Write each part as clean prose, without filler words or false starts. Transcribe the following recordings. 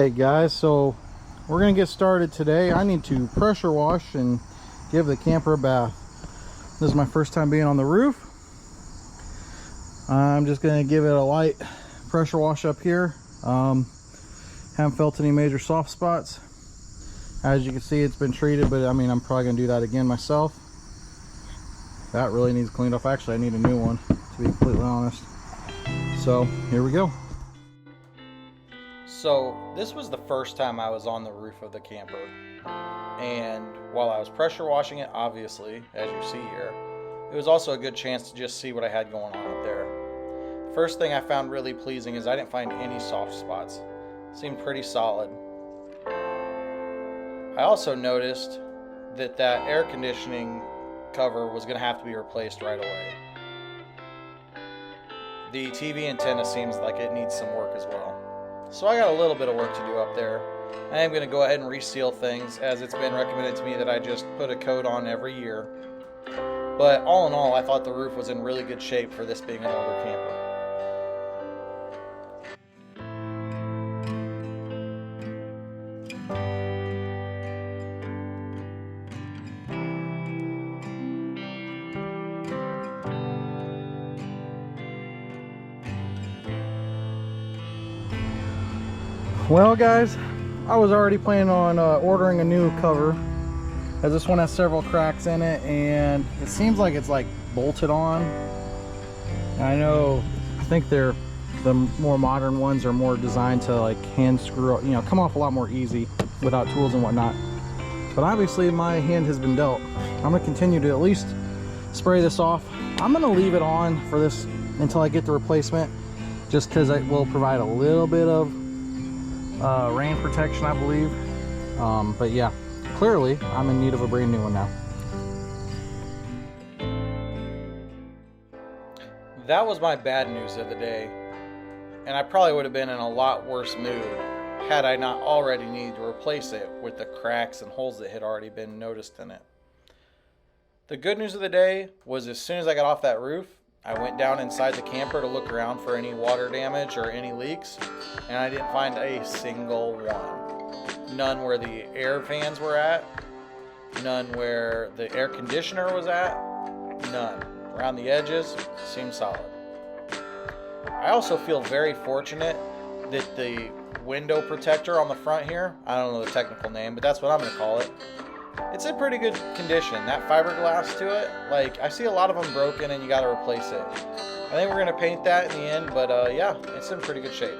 Alright guys, so we're gonna get started today. I need to pressure wash and give the camper a bath. This is my first time being on the roof. I'm just gonna give it a light pressure wash up here. Haven't felt any major soft spots. As you can see, it's been treated, but I mean, I'm probably gonna do that again myself. That really needs cleaned off. Actually, I need a new one, to be completely honest. So here we go. So this was the first time I was on the roof of the camper, and while I was pressure washing it, obviously, as you see here, it was also a good chance to just see what I had going on up there. First thing I found really pleasing is I didn't find any soft spots. It seemed pretty solid. I also noticed that air conditioning cover was going to have to be replaced right away. The TV antenna seems like it needs some work as well. So I got a little bit of work to do up there. I am going to go ahead and reseal things, as it's been recommended to me that I just put a coat on every year. But all in all, I thought the roof was in really good shape for this being an older camper. Well guys, I was already planning on ordering a new cover, as this one has several cracks in it and it seems like it's like bolted on. I think the more modern ones are more designed to like hand screw, come off a lot more easy without tools and whatnot. But obviously my hand has been dealt. I'm gonna continue to at least spray this off. I'm gonna leave it on for this until I get the replacement, just because it will provide a little bit of rain protection, I believe. But yeah, clearly I'm in need of a brand new one now. That was my bad news of the day, and I probably would have been in a lot worse mood had I not already needed to replace it with the cracks and holes that had already been noticed in it. The good news of the day was, as soon as I got off that roof, I went down inside the camper to look around for any water damage or any leaks, and I didn't find a single one. None where the air fans were at, none where the air conditioner was at, none. Around the edges, seemed solid. I also feel very fortunate that the window protector on the front here, I don't know the technical name, but that's what I'm going to call it, it's in pretty good condition. That fiberglass to it, like, I see a lot of them broken and you got to replace it. I think we're going to paint that in the end, but yeah, it's in pretty good shape.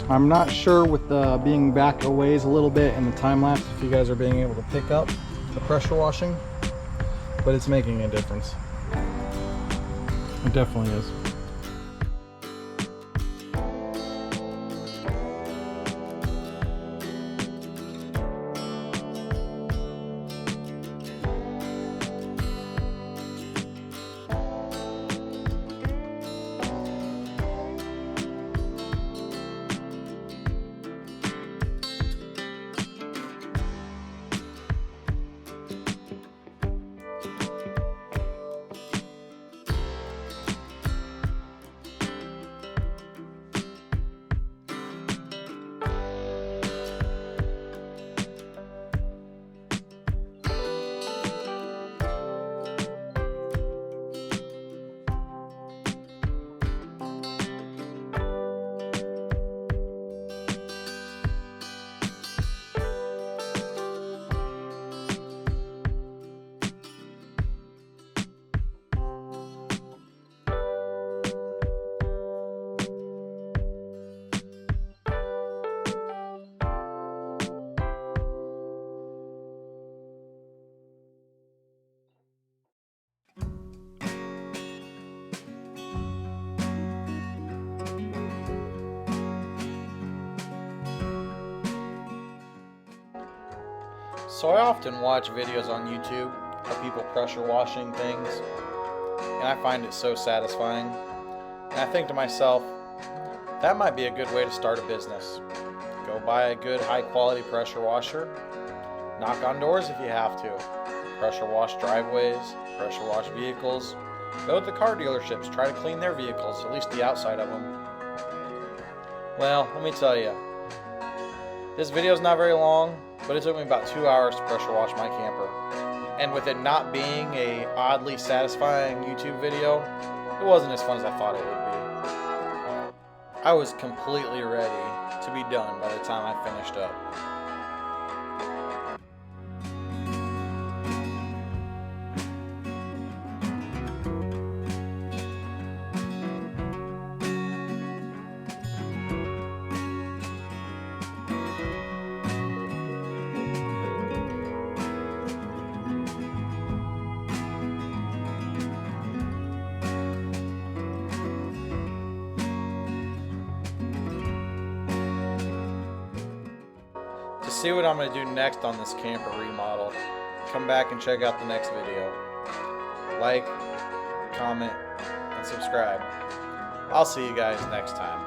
I'm not sure with being back a ways a little bit in the time lapse if you guys are being able to pick up the pressure washing, but it's making a difference. It definitely is. So I often watch videos on YouTube of people pressure washing things, and I find it so satisfying. And I think to myself, that might be a good way to start a business. Go buy a good high quality pressure washer, knock on doors if you have to, pressure wash driveways, pressure wash vehicles, go to the car dealerships, try to clean their vehicles, at least the outside of them. Well, let me tell you, this video is not very long, but it took me about 2 hours to pressure wash my camper. And with it not being a oddly satisfying YouTube video, it wasn't as fun as I thought it would be. I was completely ready to be done by the time I finished up. To see what I'm going to do next on this camper remodel, come back and check out the next video. Like, comment, and subscribe. I'll see you guys next time.